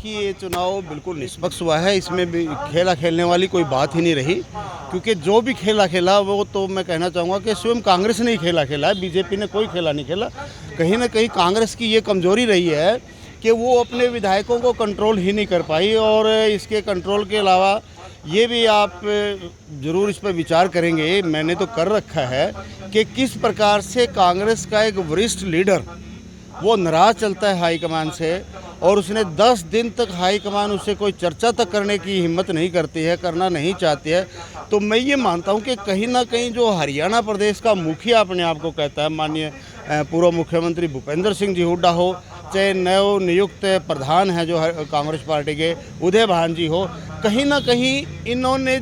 देखिए, ये चुनाव बिल्कुल निष्पक्ष हुआ है। इसमें भी खेला खेलने वाली कोई बात ही नहीं रही, क्योंकि जो भी खेला खेला वो तो मैं कहना चाहूँगा कि स्वयं कांग्रेस ने ही खेला खेला है, बीजेपी ने कोई खेला नहीं खेला। कहीं ना कहीं कांग्रेस की ये कमजोरी रही है कि वो अपने विधायकों को कंट्रोल ही नहीं कर पाई। और इसके कंट्रोल के अलावा ये भी आप ज़रूर इस पर विचार करेंगे, मैंने तो कर रखा है, कि किस प्रकार से कांग्रेस का एक वरिष्ठ लीडर वो नाराज़ चलता है हाईकमान से, और उसने 10 दिन तक हाईकमान उससे कोई चर्चा तक करने की हिम्मत नहीं करती है, करना नहीं चाहती है। तो मैं ये मानता हूँ कि कहीं ना कहीं जो हरियाणा प्रदेश का मुखिया अपने आप को कहता है, माननीय पूर्व मुख्यमंत्री भूपेंद्र सिंह जी हुड्डा हो, चाहे नव नियुक्त प्रधान हैं जो कांग्रेस पार्टी के उदय भान जी हो, कहीं ना कहीं इन्होंने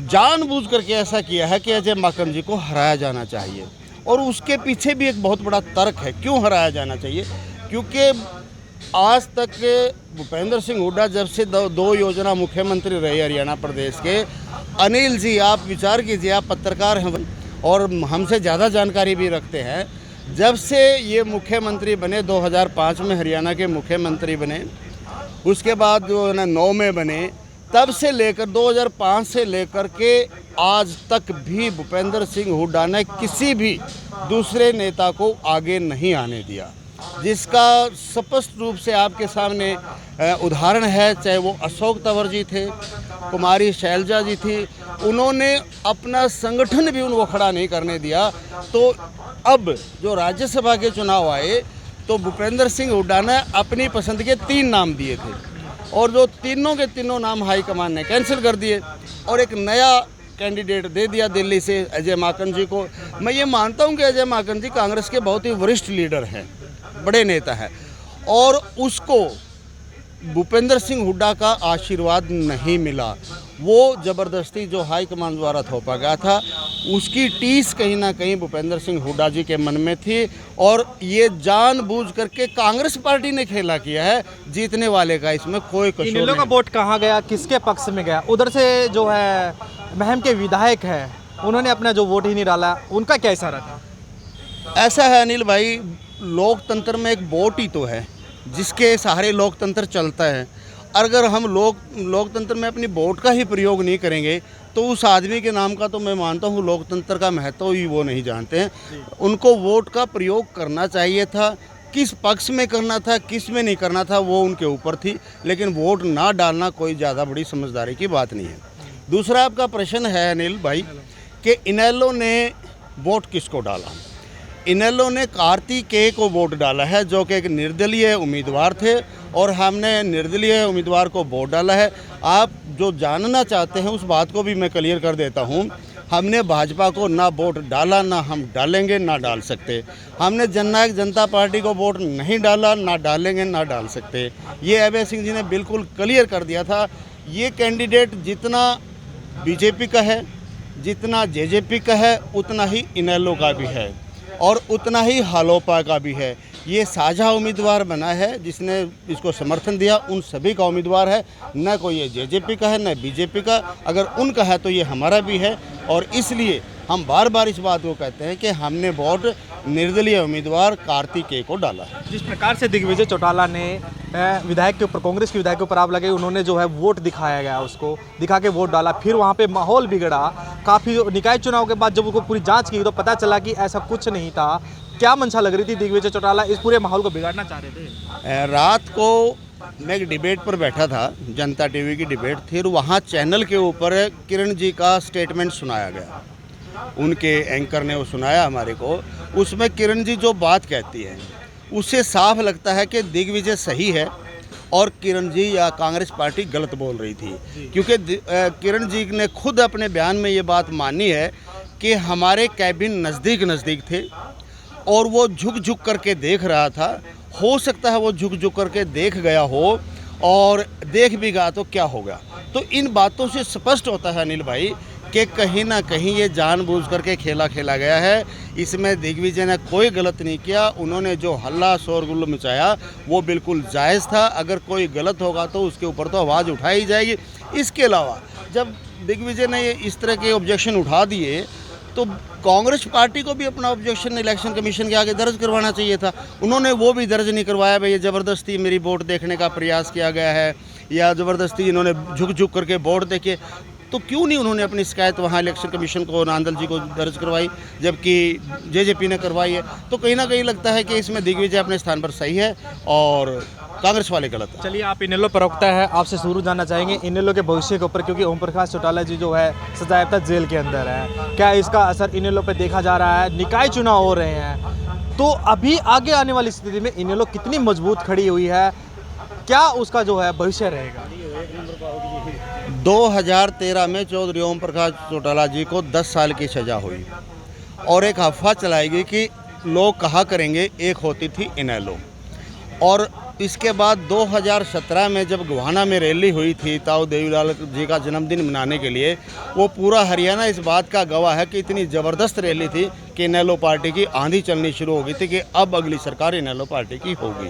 जानबूझ करके ऐसा किया है कि अजय माकन जी को हराया जाना चाहिए। और उसके पीछे भी एक बहुत बड़ा तर्क है क्यों हराया जाना चाहिए, क्योंकि आज तक भूपेंद्र सिंह हुड्डा जब से दो योजना मुख्यमंत्री रहे हरियाणा प्रदेश के, अनिल जी आप विचार कीजिए, आप पत्रकार हैं और हमसे ज़्यादा जानकारी भी रखते हैं, जब से ये मुख्यमंत्री बने 2005 में हरियाणा के मुख्यमंत्री बने, उसके बाद जो है ना 9 में बने, तब से लेकर 2005 से लेकर के आज तक भी भूपेंद्र सिंह हुड्डा ने किसी भी दूसरे नेता को आगे नहीं आने दिया, जिसका स्पष्ट रूप से आपके सामने उदाहरण है। चाहे वो अशोक तंवर जी थे, कुमारी शैलजा जी थी, उन्होंने अपना संगठन भी उनको खड़ा नहीं करने दिया। तो अब जो राज्यसभा के चुनाव आए तो भूपेंद्र सिंह हुड्डा ने अपनी पसंद के 3 नाम दिए थे, और जो तीनों के तीनों नाम हाईकमान ने कैंसिल कर दिए और एक नया कैंडिडेट दे दिया दिल्ली से अजय माकन जी को। मैं ये मानता हूँ कि अजय माकन जी कांग्रेस के बहुत ही वरिष्ठ लीडर हैं, बड़े नेता हैं, और उसको भूपेंद्र सिंह हुड्डा का आशीर्वाद नहीं मिला। वो ज़बरदस्ती जो हाईकमान द्वारा थोपा गया था, उसकी टीस कहीं ना कहीं भूपेंद्र सिंह हुड्डा जी के मन में थी, और ये जानबूझ करके कांग्रेस पार्टी ने खेला किया है। जीतने वाले का इसमें कोई कसूर नहीं। इन लोगों का वोट कहाँ गया, किसके पक्ष में गया? उधर से जो है महम के विधायक हैं, उन्होंने अपना जो वोट ही नहीं डाला, उनका क्या इशारा था? ऐसा है अनिल भाई, लोकतंत्र में एक वोट ही तो है जिसके सहारे लोकतंत्र चलता है। अगर हम लोकतंत्र में अपनी वोट का ही प्रयोग नहीं करेंगे तो उस आदमी के नाम का तो मैं मानता हूँ लोकतंत्र का महत्व ही वो नहीं जानते हैं। उनको वोट का प्रयोग करना चाहिए था, किस पक्ष में करना था, किस में नहीं करना था, वो उनके ऊपर थी, लेकिन वोट ना डालना कोई ज़्यादा बड़ी समझदारी की बात नहीं है। दूसरा आपका प्रश्न है अनिल भाई कि इनेलो ने वोट किसको डाला। इनेलो ने कार्तिकेय को वोट डाला है, जो कि एक निर्दलीय उम्मीदवार थे, और हमने निर्दलीय उम्मीदवार को वोट डाला है। आप जो जानना चाहते हैं उस बात को भी मैं क्लियर कर देता हूं। हमने भाजपा को ना वोट डाला, ना हम डालेंगे, ना डाल सकते। हमने जननायक जनता पार्टी को वोट नहीं डाला, ना डालेंगे, ना डाल सकते। ये अभय सिंह जी ने बिल्कुल क्लियर कर दिया था। ये कैंडिडेट जितना बीजेपी का है, जितना जेजेपी का है, उतना ही इनेलो का भी है, और उतना ही हालोपा का भी है। ये साझा उम्मीदवार बना है, जिसने इसको समर्थन दिया उन सभी का उम्मीदवार है, न कोई ये जेजेपी का है न बीजेपी का। अगर उनका है तो ये हमारा भी है, और इसलिए हम बार बार इस बात को कहते हैं कि हमने वोट निर्दलीय उम्मीदवार कार्तिकेय को डाला है। जिस प्रकार से दिग्विजय चौटाला ने विधायक के ऊपर, कांग्रेस के विधायक के ऊपर आरोप लगे, उन्होंने जो है वोट दिखाया गया, उसको दिखा के वोट डाला, फिर वहाँ पे माहौल बिगड़ा। काफ़ी निकाय चुनाव के बाद जब उनको पूरी जांच की तो पता चला कि ऐसा कुछ नहीं था। क्या मंशा लग रही थी? दिग्विजय चौटाला इस पूरे माहौल को बिगाड़ना चाह रहे थे। रात को मैं एक डिबेट पर बैठा था, जनता टीवी की डिबेट थी, और वहाँ चैनल के ऊपर किरण जी का स्टेटमेंट सुनाया गया। उनके एंकर ने वो सुनाया हमारे को। उसमें किरण जी जो बात कहती है उससे साफ लगता है कि दिग्विजय सही है और किरण जी या कांग्रेस पार्टी गलत बोल रही थी, क्योंकि किरण जी ने खुद अपने बयान में ये बात मानी है कि हमारे कैबिन नज़दीक थे और वो झुक करके देख रहा था। हो सकता है वो झुक करके देख गया हो, और देख भी गया तो क्या होगा। तो इन बातों से स्पष्ट होता है अनिल भाई कि कहीं ना कहीं ये जानबूझ करके खेला गया है। इसमें दिग्विजय ने कोई गलत नहीं किया। उन्होंने जो हल्ला शोरगुल मचाया वो बिल्कुल जायज़ था। अगर कोई गलत होगा तो उसके ऊपर तो आवाज़ उठाई जाएगी। इसके अलावा जब दिग्विजय ने इस तरह के ऑब्जेक्शन उठा दिए तो कांग्रेस पार्टी को भी अपना ऑब्जेक्शन इलेक्शन कमीशन के आगे दर्ज करवाना चाहिए था। उन्होंने वो भी दर्ज नहीं करवाया। भाई ये ज़बरदस्ती मेरी वोट देखने का प्रयास किया गया है या ज़बरदस्ती इन्होंने झुक झुक करके वोट देखे, तो क्यों नहीं उन्होंने अपनी शिकायत वहाँ इलेक्शन कमीशन को, नांदल जी को दर्ज करवाई, जबकि जेजेपी ने करवाई है। तो कहीं ना कहीं लगता है कि इसमें दिग्विजय अपने स्थान पर सही है और कांग्रेस वाले गलत है। चलिए, आप इनेलो प्रवक्ता है, आपसे शुरू जानना चाहेंगे इनेलो के भविष्य के ऊपर, क्योंकि ओम प्रकाश चौटाला जी जो है सजायाफ्ता जेल के अंदर है। क्या इसका असर इनेलो पे देखा जा रहा है? निकाय चुनाव हो रहे हैं, तो अभी आगे आने वाली स्थिति में इनेलो कितनी मजबूत खड़ी हुई है, क्या उसका जो है भविष्य रहेगा? 2013 में चौधरी ओम प्रकाश चौटाला जी को 10 साल की सज़ा हुई और एक अफवाह चलाई गई कि लोग कहा करेंगे एक होती थी इनेलो। और इसके बाद 2017 में जब गोहाना में रैली हुई थी ताऊ देवीलाल जी का जन्मदिन मनाने के लिए, वो पूरा हरियाणा इस बात का गवाह है कि इतनी ज़बरदस्त रैली थी कि इनेलो पार्टी की आंधी चलनी शुरू हो गई थी कि अब अगली सरकार इनेलो पार्टी की होगी।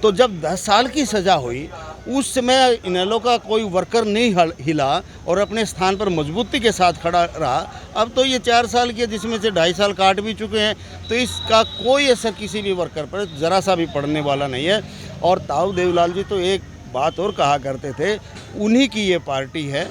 तो जब 10 साल की सज़ा हुई, उस समय इनेलो का कोई वर्कर नहीं हिला और अपने स्थान पर मजबूती के साथ खड़ा रहा। अब तो ये 4 साल की है, जिसमें से 2.5 साल काट भी चुके हैं, तो इसका कोई असर किसी भी वर्कर पर ज़रा सा भी पड़ने वाला नहीं है। और ताऊ देवीलाल जी तो एक बात और कहा करते थे, उन्हीं की ये पार्टी है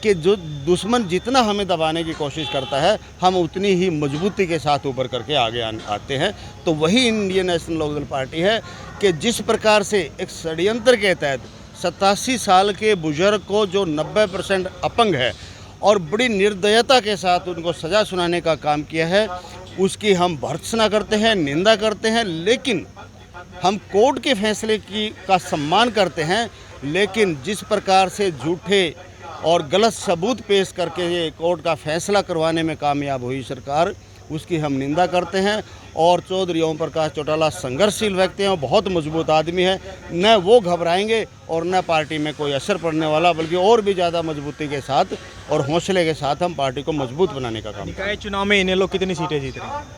कि जो दुश्मन जितना हमें दबाने की कोशिश करता है, हम उतनी ही मजबूती के साथ ऊपर करके आगे आते हैं। तो वही इंडियन नेशनल लोकदल पार्टी है कि जिस प्रकार से एक षड्यंत्र के तहत 87 साल के बुजुर्ग को जो 90% अपंग है और बड़ी निर्दयता के साथ उनको सज़ा सुनाने का काम किया है, उसकी हम भर्त्सना करते हैं, निंदा करते हैं। लेकिन हम कोर्ट के फैसले का सम्मान करते हैं, लेकिन जिस प्रकार से झूठे और गलत सबूत पेश करके ये कोर्ट का फैसला करवाने में कामयाब हुई सरकार, उसकी हम निंदा करते हैं। और चौधरी ओम प्रकाश चौटाला संघर्षशील व्यक्ति हैं, बहुत मजबूत आदमी है, न वो घबराएंगे और न पार्टी में कोई असर पड़ने वाला, बल्कि और भी ज़्यादा मजबूती के साथ और हौसले के साथ हम पार्टी को मजबूत बनाने का काम करेंगे। निकाय चुनाव में इनेलो कितनी सीटें जीत रही हैं?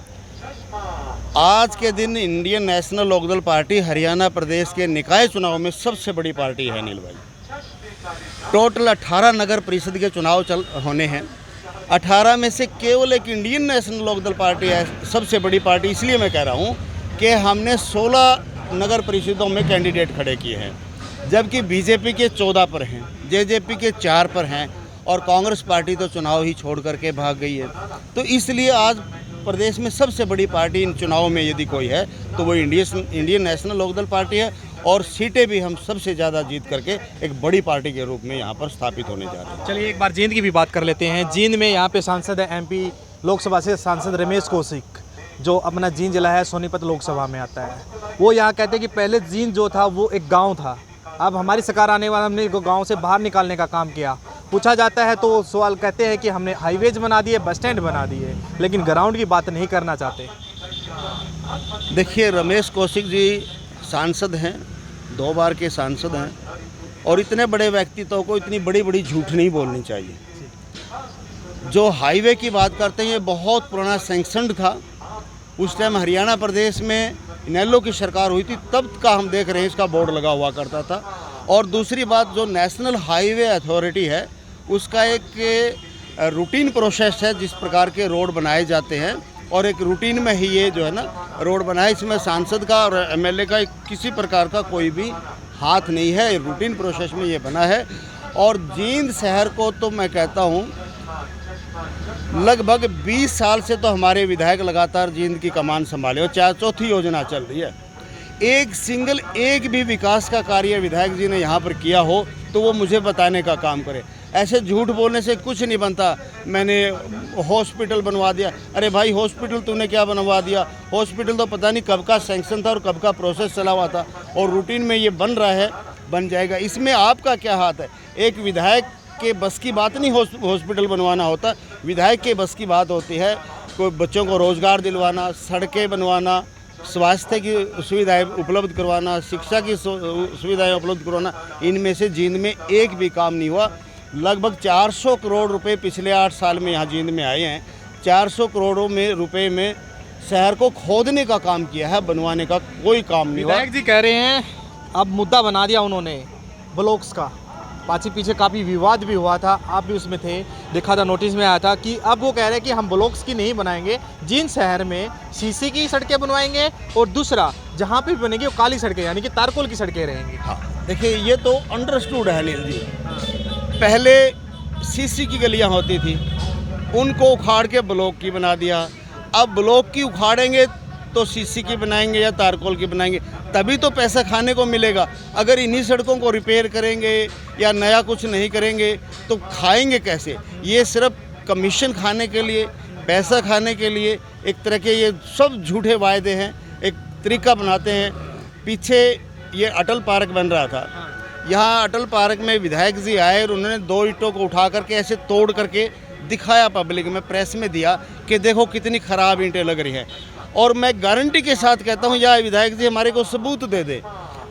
आज के दिन Indian National Lokdal party Haryana प्रदेश के निकाय चुनाव में सबसे बड़ी पार्टी है अनिल भाई। टोटल 18 नगर परिषद के चुनाव होने हैं। 18 में से केवल एक इंडियन नेशनल लोकदल पार्टी है सबसे बड़ी पार्टी। इसलिए मैं कह रहा हूँ कि हमने 16 नगर परिषदों में कैंडिडेट खड़े किए हैं, जबकि बीजेपी के 14 पर हैं, जेजेपी के 4 पर हैं और कांग्रेस पार्टी तो चुनाव ही छोड़ करके भाग गई है। तो इसलिए आज प्रदेश में सबसे बड़ी पार्टी इन चुनावों में यदि कोई है तो वो इंडियन नेशनल लोकदल पार्टी है। और सीटें भी हम सबसे ज़्यादा जीत करके एक बड़ी पार्टी के रूप में यहाँ पर स्थापित होने जा रहे हैं। चलिए, एक बार जींद की भी बात कर लेते हैं। जींद में यहाँ पे सांसद है एमपी लोकसभा से सांसद रमेश कौशिक, जो अपना जींद जिला है सोनीपत लोकसभा में आता है। वो यहाँ कहते हैं कि पहले जींद जो था वो एक गाँव था, अब हमारी सरकार आने वाला हमने गाँव से बाहर निकालने का काम किया। पूछा जाता है तो सवाल कहते हैं कि हमने हाईवेज बना दिए, बस स्टैंड बना दिए, लेकिन ग्राउंड की बात नहीं करना चाहते। देखिए, रमेश कौशिक जी सांसद हैं, 2 बार के सांसद हैं, और इतने बड़े व्यक्तित्व को इतनी बड़ी बड़ी झूठ नहीं बोलनी चाहिए। जो हाईवे की बात करते हैं ये बहुत पुराना सैंक्शनड था। उस टाइम हरियाणा प्रदेश में इनेलो की सरकार हुई थी, तब का हम देख रहे हैं इसका बोर्ड लगा हुआ करता था। और दूसरी बात, जो नेशनल हाईवे अथॉरिटी है उसका एक रूटीन प्रोसेस है, जिस प्रकार के रोड बनाए जाते हैं और एक रूटीन में ही ये जो है ना रोड बना है। इसमें सांसद का और एमएलए का किसी प्रकार का कोई भी हाथ नहीं है, रूटीन प्रोसेस में ये बना है। और जींद शहर को तो मैं कहता हूँ लगभग 20 साल से तो हमारे विधायक लगातार जींद की कमान संभाले और चौथी योजना चल रही है। एक भी विकास का कार्य विधायक जी ने यहाँ पर किया हो तो वो मुझे बताने का काम करे। ऐसे झूठ बोलने से कुछ नहीं बनता। मैंने हॉस्पिटल बनवा दिया, अरे भाई हॉस्पिटल तूने क्या बनवा दिया? हॉस्पिटल तो पता नहीं कब का सैंक्शन था और कब का प्रोसेस चला हुआ था, और रूटीन में ये बन रहा है, बन जाएगा। इसमें आपका क्या हाथ है? एक विधायक के बस की बात नहीं हॉस्पिटल बनवाना होता। विधायक के बस की बात होती है कोई बच्चों को रोज़गार दिलवाना, सड़कें बनवाना, स्वास्थ्य की सुविधाएं उपलब्ध करवाना, शिक्षा की सुविधाएं उपलब्ध करवाना। इनमें से जींद में एक भी काम नहीं हुआ। लगभग 400 करोड़ रुपए पिछले 8 साल में यहाँ जींद में आए हैं। 400 करोड़ों में रुपए में शहर को खोदने का काम किया है, बनवाने का कोई काम नहीं हुआ। विधायक जी कह रहे हैं अब मुद्दा बना दिया उन्होंने ब्लॉक्स का, पाची पीछे काफ़ी विवाद भी हुआ था, आप भी उसमें थे, देखा था, नोटिस में आया था कि अब वो कह रहे हैं कि हम ब्लॉक्स की नहीं बनाएंगे, जिन शहर में सीसी की सड़कें बनवाएंगे और दूसरा जहाँ पे भी बनेगी वो काली सड़कें यानी कि तारकोल की सड़कें रहेंगी। हाँ, देखिए ये तो अंडरस्टूड है अनिल जी। पहले सीसी की गलियां होती थी, उनको उखाड़ के ब्लॉक की बना दिया। अब ब्लॉक की उखाड़ेंगे तो सीसी की बनाएंगे या तारकोल की बनाएंगे, तभी तो पैसा खाने को मिलेगा। अगर इन्हीं सड़कों को रिपेयर करेंगे या नया कुछ नहीं करेंगे तो खाएंगे कैसे? ये सिर्फ कमीशन खाने के लिए, पैसा खाने के लिए एक तरह के ये सब झूठे वायदे हैं, एक तरीका बनाते हैं। पीछे ये अटल पार्क बन रहा था, यहाँ अटल पार्क में विधायक जी आए और उन्होंने 2 ईंटों को उठा करके ऐसे तोड़ करके दिखाया पब्लिक में, प्रेस में दिया कि देखो कितनी ख़राब ईंटें लग रही हैं। और मैं गारंटी के साथ कहता हूँ या विधायक जी हमारे को सबूत दे दे,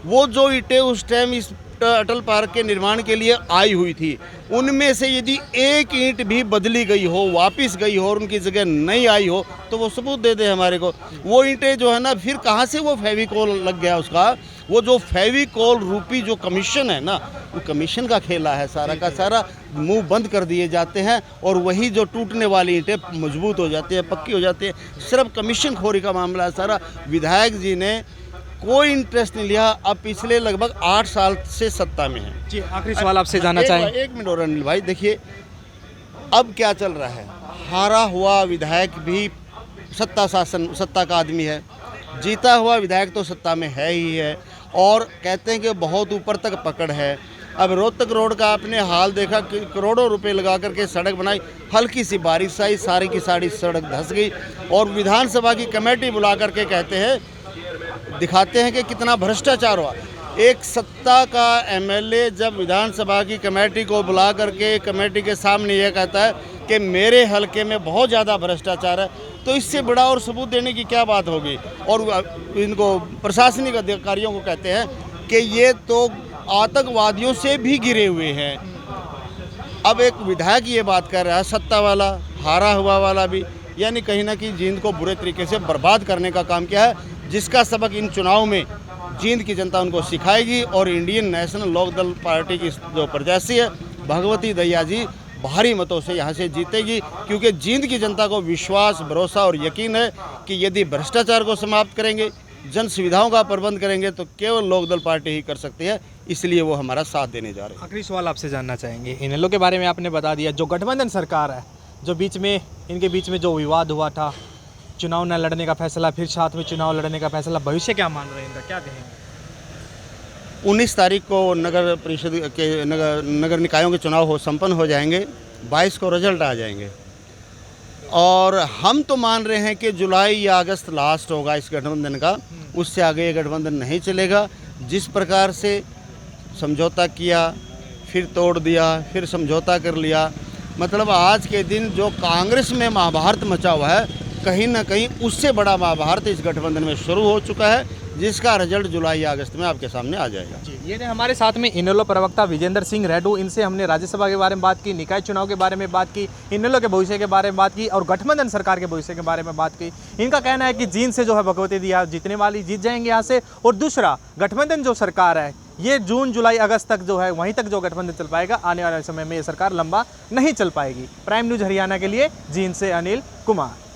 वो जो ईंटें उस टाइम इस अटल पार्क के निर्माण के लिए आई हुई थी, उनमें से यदि एक ईंट भी बदली गई हो, वापस गई हो और उनकी जगह नहीं आई हो, तो वो सबूत दे दे हमारे को। वो ईंटें जो है ना, फिर कहाँ से वो फेविकोल लग गया उसका, वो जो फेविकोल रूपी जो कमीशन है ना, वो कमीशन का खेला है सारा का सारा, मुंह बंद कर दिए जाते हैं और वही जो टूटने वाली ईंटें मजबूत हो जाती है, पक्की हो जाती है। सिर्फ कमीशन खोरी का मामला है सारा। विधायक जी ने कोई इंटरेस्ट नहीं लिया, अब पिछले लगभग 8 साल से सत्ता में है। जी, आखिरी सवाल आपसे जानना चाहेंगे। एक मिनट और अनिल भाई, देखिए अब क्या चल रहा है। हारा हुआ विधायक भी सत्ता का आदमी है, जीता हुआ विधायक तो सत्ता में है ही है, और कहते हैं कि बहुत ऊपर तक पकड़ है। अब रोहतक रोड का आपने हाल देखा कि करोड़ों रुपए लगा करके सड़क बनाई, हल्की सी बारिश आई, सारी की सारी सड़क धंस गई, और विधानसभा की कमेटी बुला करके कहते हैं, दिखाते हैं कि कितना भ्रष्टाचार हुआ। एक सत्ता का एमएलए जब विधानसभा की कमेटी को बुला करके कमेटी के सामने यह कहता है कि मेरे हलके में बहुत ज़्यादा भ्रष्टाचार है, तो इससे बड़ा और सबूत देने की क्या बात होगी। और इनको प्रशासनिक अधिकारियों को कहते हैं कि ये तो आतंकवादियों से भी घिरे हुए हैं। अब एक विधायक ये बात कर रहा है, सत्ता वाला, हारा हुआ वाला भी, यानी कहीं ना कहीं जींद को बुरे तरीके से बर्बाद करने का काम किया है, जिसका सबक इन चुनाव में जींद की जनता उनको सिखाएगी। और इंडियन नेशनल लोकदल पार्टी की जो प्रत्याशी है भगवती दहिया जी भारी मतों से यहाँ से जीतेगी, क्योंकि जींद की जनता को विश्वास, भरोसा और यकीन है कि यदि भ्रष्टाचार को समाप्त करेंगे, जन सुविधाओं का प्रबंध करेंगे, तो केवल लोकदल पार्टी ही कर सकती है, इसलिए वो हमारा साथ देने जा रहे हैं। आखिरी सवाल आपसे जानना चाहेंगे, इनेलो के बारे में आपने बता दिया, जो गठबंधन सरकार है, जो बीच में इनके बीच में जो विवाद हुआ था, चुनाव न लड़ने का फैसला, फिर साथ में चुनाव लड़ने का फैसला, भविष्य क्या मान रहे हैं इनका, क्या कहेंगे? 19 तारीख को नगर परिषद के नगर निकायों के चुनाव संपन्न हो जाएंगे, 22 को रिजल्ट आ जाएंगे, और हम तो मान रहे हैं कि जुलाई या अगस्त लास्ट होगा इस गठबंधन का, उससे आगे ये गठबंधन नहीं चलेगा। जिस प्रकार से समझौता किया, फिर तोड़ दिया, फिर समझौता कर लिया, मतलब आज के दिन जो कांग्रेस में महाभारत मचा हुआ है, कहीं ना कहीं उससे बड़ा महाभारत इस गठबंधन में शुरू हो चुका है, जिसका रिजल्ट जुलाई या अगस्त में आपके सामने आ जाएगा। जी, ये थे हमारे साथ में इनेलो प्रवक्ता विजेंद्र सिंह रेड्डू। इनसे हमने राज्यसभा के बारे में बात की, निकाय चुनाव के बारे में बात की, इनेलो के भविष्य के बारे में बात की और गठबंधन सरकार के भविष्य के बारे में बात की। इनका कहना है कि जींद से जो है भगवती दहिया जीतने वाली, जीत जाएंगे यहाँ से, और दूसरा गठबंधन जो सरकार है ये जून जुलाई अगस्त तक जो है वहीं तक जो गठबंधन चल पाएगा, आने वाले समय में ये सरकार लंबा नहीं चल पाएगी। प्राइम न्यूज़ हरियाणा के लिए जींद से अनिल कुमार।